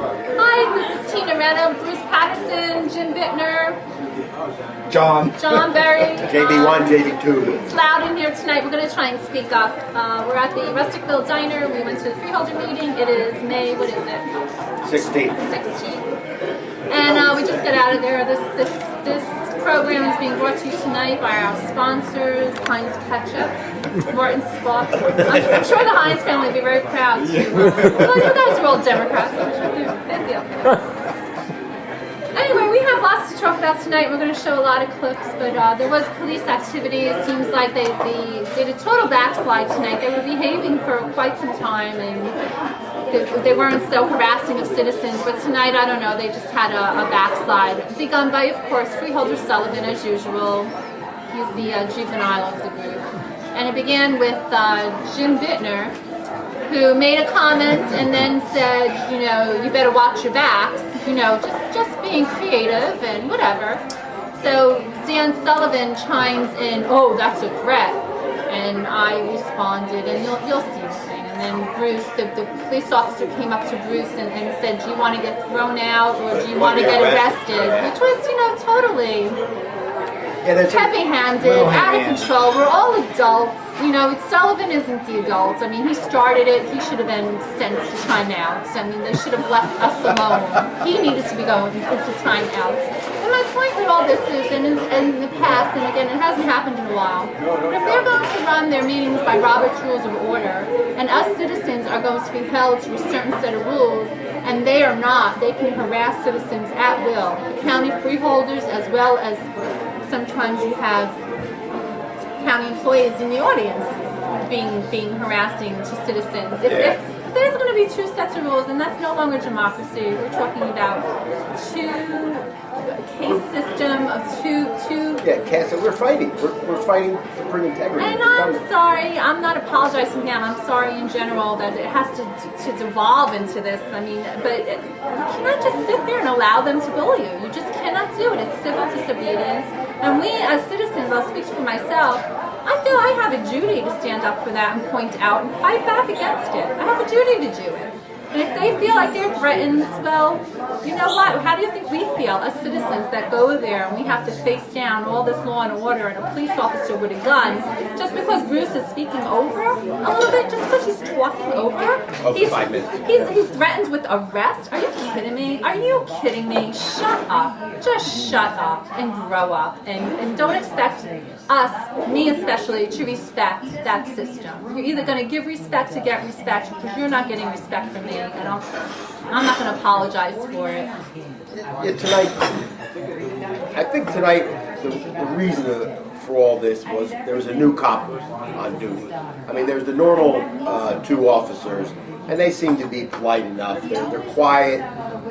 Hi, this is Tina Renna, Bruce Patterson, Jim Bittner, John Berry. JB1, JB2. It's loud in here tonight. We're going to try and speak up. We're at the Rusticville Diner. We went to the freeholder meeting. It is May, what is it? 16. 16th. And we just got out of there. This program is being brought to you tonight by our sponsors, Heinz Ketchup, Morton Spa. I'm sure the Heinz family will be very proud to. Well, you guys are all Democrats. I'm sure they'd be okay. Anyway, we have lots to talk about tonight. We're going to show a lot of clips, but there was police activity. It seems like they did a total backslide tonight. They were behaving for quite some time, and they weren't so harassing of citizens, but tonight, I don't know, they just had a backslide. Begun by, of course, Freeholder Sullivan, as usual. He's the juvenile of the group. And it began with Jim Bittner, who made a comment and then said, you know, you better watch your backs, you know, just being creative and whatever. So Dan Sullivan chimes in, oh, that's a threat. And I responded, and you'll see the thing. And then Bruce, the police officer came up to Bruce and said, do you want to get thrown out or do you want to get arrested? Which was, you know, totally heavy-handed, out of control. We're all adults. You know, Sullivan isn't the adult. I mean, he started it. He should have been sent to timeouts. I mean, they should have left us alone. He needed to be going into timeouts. And my point with all this is, and in the past, and again, it hasn't happened in a while, but if they're going to run their meetings by Robert's Rules of Order, and us citizens are going to be held to a certain set of rules, and they are not, they can harass citizens at will. The county freeholders, as well as sometimes you have county employees in the audience being harassing to citizens. If there's going to be two sets of rules, and that's no longer democracy. We're talking about case system of two. Yeah, Cass, we're fighting. We're fighting to bring integrity. And I'm sorry. I'm not apologizing to him. I'm sorry in general that it has to devolve into this. I mean, but you cannot just sit there and allow them to bully you. You just cannot do it. It's civil disobedience. And we, as citizens, I'll speak for myself, I feel I have a duty to stand up for that and point out and fight back against it. I have a duty to do it. And if they feel like they're threatened, well, you know what? How do you think we feel as citizens that go there and we have to face down all this law and order and a police officer with a gun just because Bruce is speaking over a little bit, just because he's talking over? He's 5 minutes. He's threatened with arrest? Are you kidding me? Are you kidding me? Shut up. Just shut up and grow up and don't expect us, me especially, to respect that system. You're either going to give respect to get respect because you're not getting respect from me. And I'm not going to apologize for it. Yeah, I think tonight the reason for all this was there was a new cop on duty. I mean, there's the normal two officers, and they seem to be polite enough. They're quiet.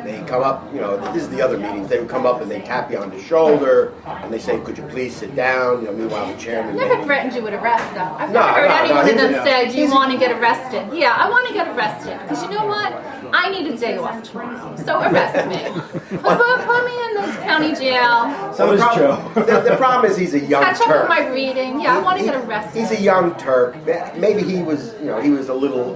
They come up, you know, this is the other meetings, they would come up and they tap you on the shoulder, and they say, could you please sit down? You know, meanwhile the chairman... Never threatened you with arrest, though. I've never heard anyone of them say, do you want to get arrested? Yeah, I want to get arrested, because you know what? I need a day off tomorrow, so arrest me. Put me in the county jail. So does Joe. The problem is he's a young Turk. Catch up with my reading. Yeah, I want to get arrested. He's a young Turk. Maybe he was, you know, he was a little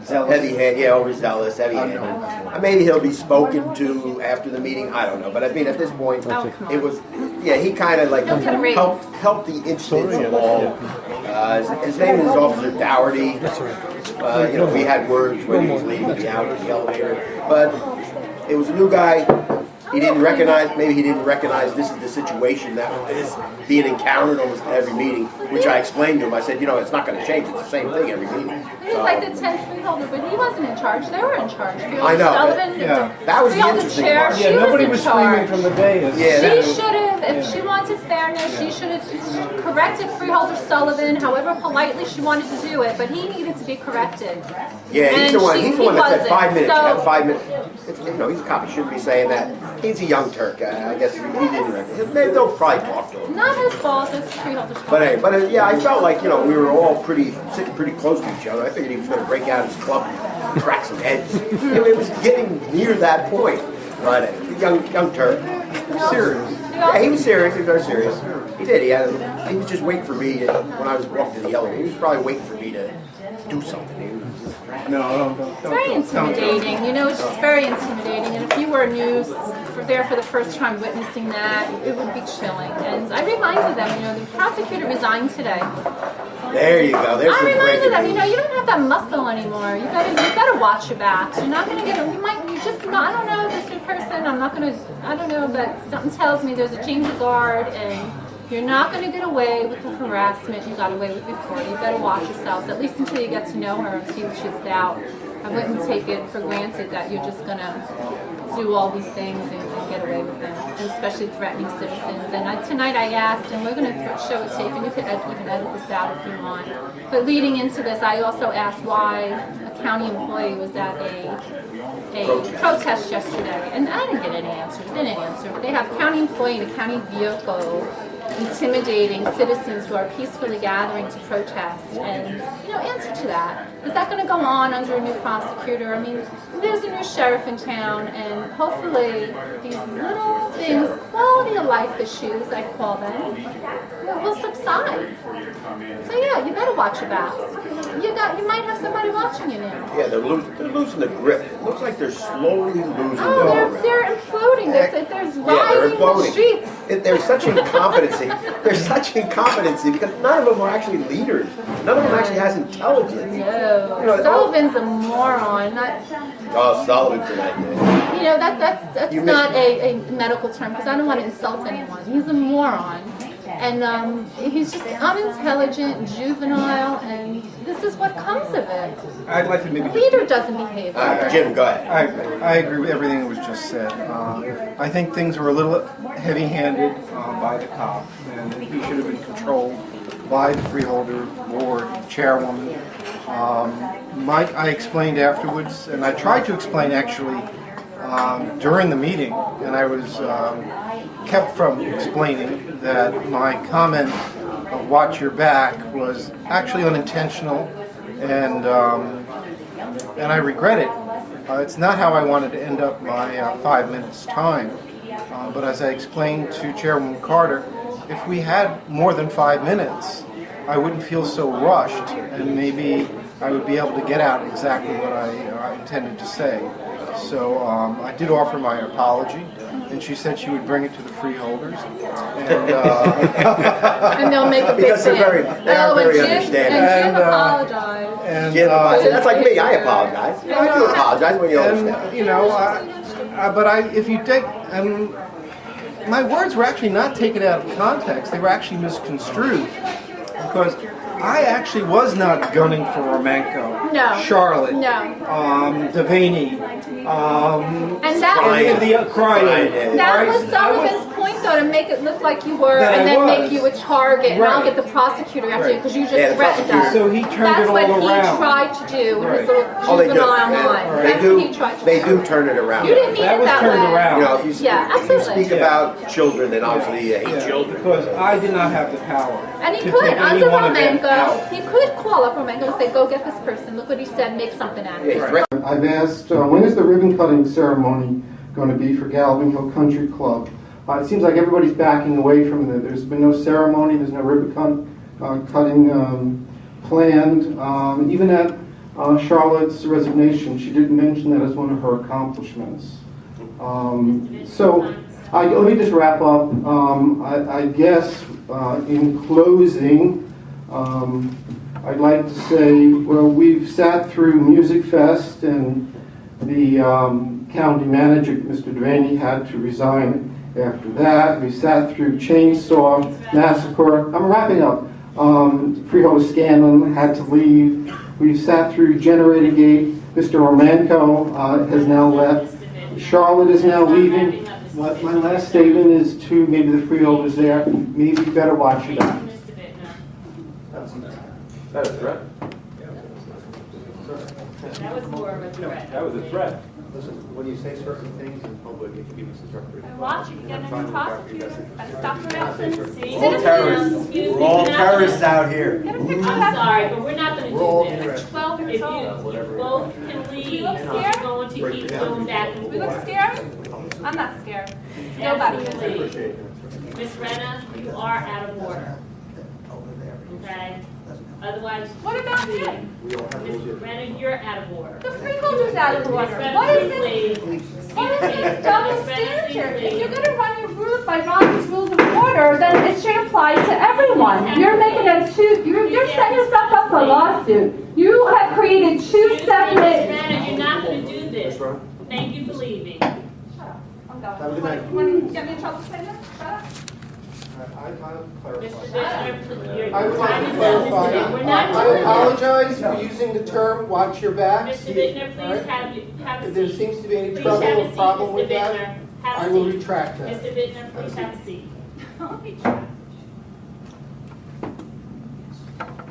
heavy-handed, overzealous, heavy-handed. Maybe he'll be spoken to after the meeting. I don't know, but I mean, at this point, it was, he kind of like helped the incidents along. His name is Officer Dougherty. You know, we had words when he was leaving me out in the elevator, but it was a new guy. He didn't recognize, maybe he didn't recognize this is the situation that is being encountered almost at every meeting, which I explained to him. I said, you know, it's not going to change. It's the same thing every meeting. He was like the 10th freeholder, but he wasn't in charge. They were in charge. I know. Sullivan, that was the interesting part. Yeah, nobody was screaming from the dais. She should have, if she wanted fairness, she should have corrected Freeholder Sullivan, however politely she wanted to do it, but he needed to be corrected. Yeah, he's the one. He's the one that said 5 minutes. So, you have 5 minutes. You know, he's a cop. He shouldn't be saying that. He's a young Turk. I guess he didn't recognize. Maybe they'll probably talk to him. Not his fault. It's Freeholder's fault. But yeah, I felt like, you know, we were all sitting pretty close to each other. I figured he was going to break out his club and crack some heads. It was getting near that point. But young Turk, serious. Yeah, he was serious. He was very serious. He did. He was just waiting for me when I was walking to the elevator. He was probably waiting for me to do something. don't. It's very intimidating. You know, it's just very intimidating. And if you were there for the first time witnessing that, it would be chilling. And I reminded them, you know, the prosecutor resigned today. There you go. There's I some reminded them, breaking you know, you don't have that muscle anymore. You gotta watch your backs. You're not gonna get it. I don't know this new person. I don't know, but something tells me there's a change of guard, and you're not gonna get away with the harassment you got away with before. You better watch yourselves, at least until you get to know her and see what she's about. I wouldn't take it for granted that you're just gonna do all these things and get away with them, and especially threatening citizens. And tonight I asked, and we're going to show a tape, and you could even edit this out if you want. But leading into this, I also asked why a county employee was at a protest yesterday, and I didn't get any answers. They didn't answer, but they have a county employee in a county vehicle intimidating citizens who are peacefully gathering to protest, and answer to that. Is that going to go on under a new prosecutor? I mean, there's a new sheriff in town, and hopefully these little things, quality of life issues, I call them, will subside. So yeah, you better watch your backs. You might have somebody watching you now. Yeah, they're losing the grip. It looks like they're slowly losing Oh, the they're imploding. There's they're rioting in the imploding. streets. There's such incompetency. There's such incompetency because none of them are actually leaders. None of them actually has intelligence. No, Sullivan's a moron. Oh, Sullivan tonight. That's You not missed a medical term because I don't want to insult anyone. He's a moron. And he's just unintelligent, juvenile, and this is what comes of it. I'd like to maybe. A leader doesn't behave like that. Jim, go ahead. I agree with everything that was just said. I think things were a little heavy-handed by the cop, and he should have been controlled by the freeholder board chairwoman. Mike, I explained afterwards, and I tried to explain actually during the meeting, and I was kept from explaining that my comment of watch your back was actually unintentional, and I regret it. It's not how I wanted to end up my 5 minutes time, but as I explained to Chairwoman Carter, if we had more than 5 minutes, I wouldn't feel so rushed, and maybe I would be able to get out exactly what I intended to say. So I did offer my apology, and she said she would bring it to the freeholders. And, And they'll make a big Because thing. they are very understanding. And Jim apologized. and, Jim, that's like me. I apologize. I do apologize when you understand. and but if you take, and my words were actually not taken out of context. They were actually misconstrued because I actually was not gunning for Romanko, No. Charlotte, No. Devaney, And that was crying. That was Sullivan's point, though, to make it look like you were, That and I then was. make you a target, and I'll Right. get the prosecutor after you because you just Yeah, the threatened prosecutor. us. So he turned That's it all what around. he tried to do with his Right. little Oh, they do. juvenile And mind. They That's what he do. tried to They do. do turn it around. You didn't mean That it was that turned way. around. If you Yeah, if you absolutely. speak about children, then obviously you hate Yeah, children. because I did not have the power. And he to could, take any under one of them Romanko, out. he could call up Romanko and say, go get this person. Look what he said, make something out of Yeah, it. he threatened. I've asked, when is the ribbon cutting ceremony going to be for Galvin Hill Country Club? It seems like everybody's backing away from it. There's been no ceremony, there's no ribbon cutting planned. Even at Charlotte's resignation, she didn't mention that as one of her accomplishments. So let me just wrap up. I guess in closing, I'd like to say, well, we've sat through Music Fest, and the county manager, Mr. Devaney, had to resign after that. We sat through Chainsaw Massacre. I'm wrapping up. Freeholder Scanlon had to leave. We've sat through Generator Gate. Mr. Romanko has now left. Charlotte is now leaving. My last statement is to maybe the freeholders there, maybe you better watch your back. That a threat? That was more of a threat. That was a threat. Listen, when you say certain things in public, it can be misinterpreted. Watch, you get a new prosecutor. Stop harassing Citizens. We're all terrorists out here. I'm sorry, but we're not gonna all do this. 12 If years you old. both can leave, We look you're scared? going to keep going back and We look forth. scared? I'm not scared. Nobody is. Absolutely. Miss Renna, you are out of order. Okay? Otherwise. What about please. him? Mr. Brennan, you're out of order. The freeholder's out of order. Ms. Brennan, What is this? please. What is this double Ms. Brennan, standard? please. If you're gonna run your rules by Robert's Rules of Order, then it should apply to everyone. You're making a you're setting yourself up for a lawsuit. You have created two Excuse me, Ms. separate. Brennan, you're not gonna do this. Thank you for leaving. Shut up. I'm going. Have a good night. You want to get me in trouble for saying that? Shut up. I'll Mr. clarify. Bishop, your I would like time to is up, Mr. clarify. Bishop. We're not I doing this. apologize for using the term "watch your back." Mr. Bittner, All right? please have a If there seat. seems to be any Please trouble have a or seat, problem Mr. with that, Bittner. Have I a will seat. retract that. Mr. Bittner, please have a seat. Don't be trapped.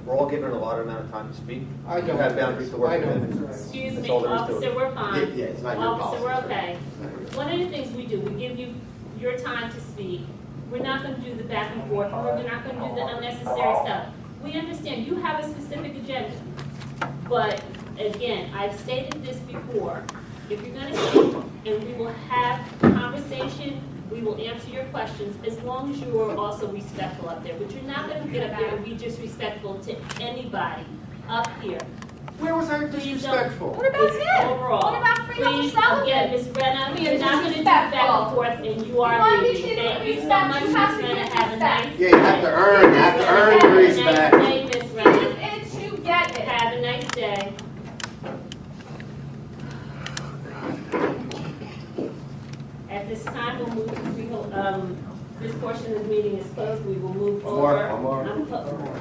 We're all given a lot amount of time to speak. I You don't. have boundaries to work I don't. within. Excuse That's me, all there is to officer, it. we're fine. Yeah, it's not your Officer, we're policy, sir. okay. One of the things we do, we give you your time to speak. We're not gonna do the back and forth, or we're not gonna do the unnecessary stuff. We understand you have a specific agenda. But again, I've stated this before. If you're gonna speak, and we will have conversation, we will answer your questions, as long as you are also respectful up there. But you're not gonna get up there and be disrespectful to anybody up here. Where was I Please don't. disrespectful? What about It's him? overall. What about Freeholder Please, Sullivan? again, Ms. Brenna, Being you're not gonna do disrespectful. back and forth, and you You are want me leaving. to Thank you so respect, much, you Ms. have to Brenna, give have a respect. nice. Yeah, you have to earn the respect. Have a nice day, Ms. Brenna. Give it, you get it. Have a nice day. At this time, we'll move to this portion of the meeting is closed, we will move over. One more. I'm clo-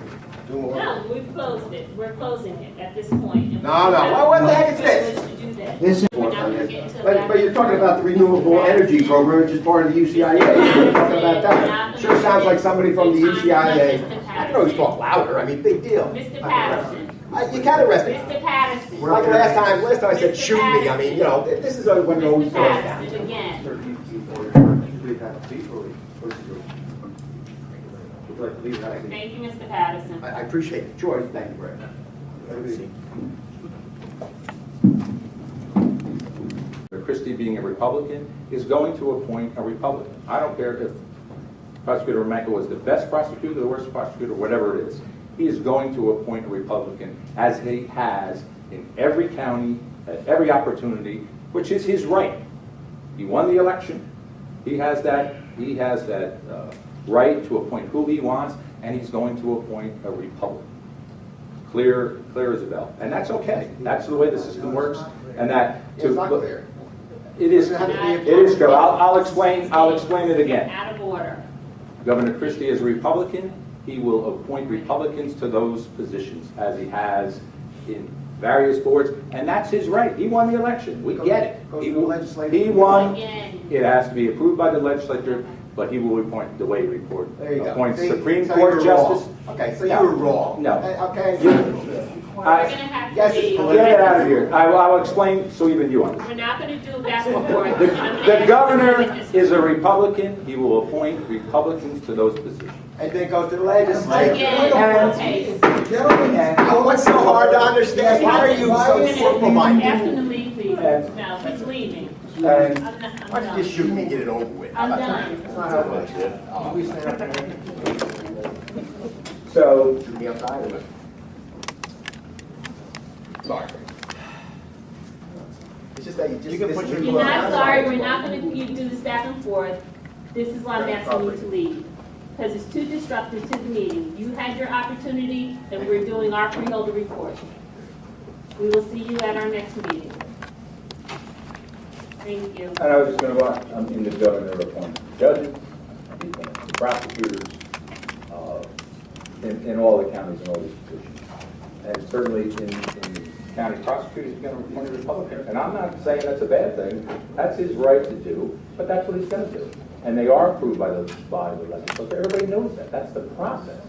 Do more. No, we've closed it, we're closing it at this point. And we No, no. have What the heck is this? privilege to do that. This is. We're not gonna get into But you're talking about the renewable energy program, which is part of the UCIA. You're talking about that. Sure sounds like somebody from the UCIA. I can always talk louder, I mean, big deal. Mr. Patterson, You can arrest me. Mr. Patterson. Like last time I said, shoot me, I mean, you know, this is what it always Mr. goes down Patterson, to. again. Thank you, Mr. Patterson. I appreciate it. George, thank you very much. Christie, being a Republican, is going to appoint a Republican. I don't care if Prosecutor Remenko was the best prosecutor, the worst prosecutor, whatever it is. He is going to appoint a Republican, as he has in every county, at every opportunity, which is his right. He won the election. He has that right to appoint who he wants, and he's going to appoint a Republican. Clear as a bell. And that's okay. That's the way the system works. And that It's not clear. It is clear. I'll explain it again. Out of order. Governor Christie is a Republican. He will appoint Republicans to those positions, as he has in various boards, and that's his right. He won the election. We get it. Goes to the legislature. He won. Again. It has to be approved by the legislature, but he will appoint the way report. There you go. Appoint See, Supreme so Court you were wrong. Justice. Okay, so No. you were wrong. No. Okay. We're gonna have Yes, to it's leave. Get it out of here. I will explain so even you understand. We're not gonna do back and forth. The governor is a Republican. He will appoint Republicans to those positions. And then go to the legislature. Again, okay. Oh, what's so hard to understand? Why are you so simple-minded? Ask him to leave, please. No, he's leaving. And I'm Why done. don't you just shoot me and get it over with? I'm done. so Shoot me outside of it. Sorry. It's just that you just. You can put your- You're not sorry, we're not gonna do this back and forth. This is why I'm asking you to leave. Because it's too disruptive to the meeting. You had your opportunity, and we're doing our freeholder report. We will see you at our next meeting. Thank you. And I was just going to, the governor appoints judges, prosecutors, in all the counties and all these positions. And certainly in the county prosecutors, he's going to appoint a Republican. And I'm not saying that's a bad thing. That's his right to do, but that's what he's going to do. And they are approved by the legislature. Everybody knows that. That's the process.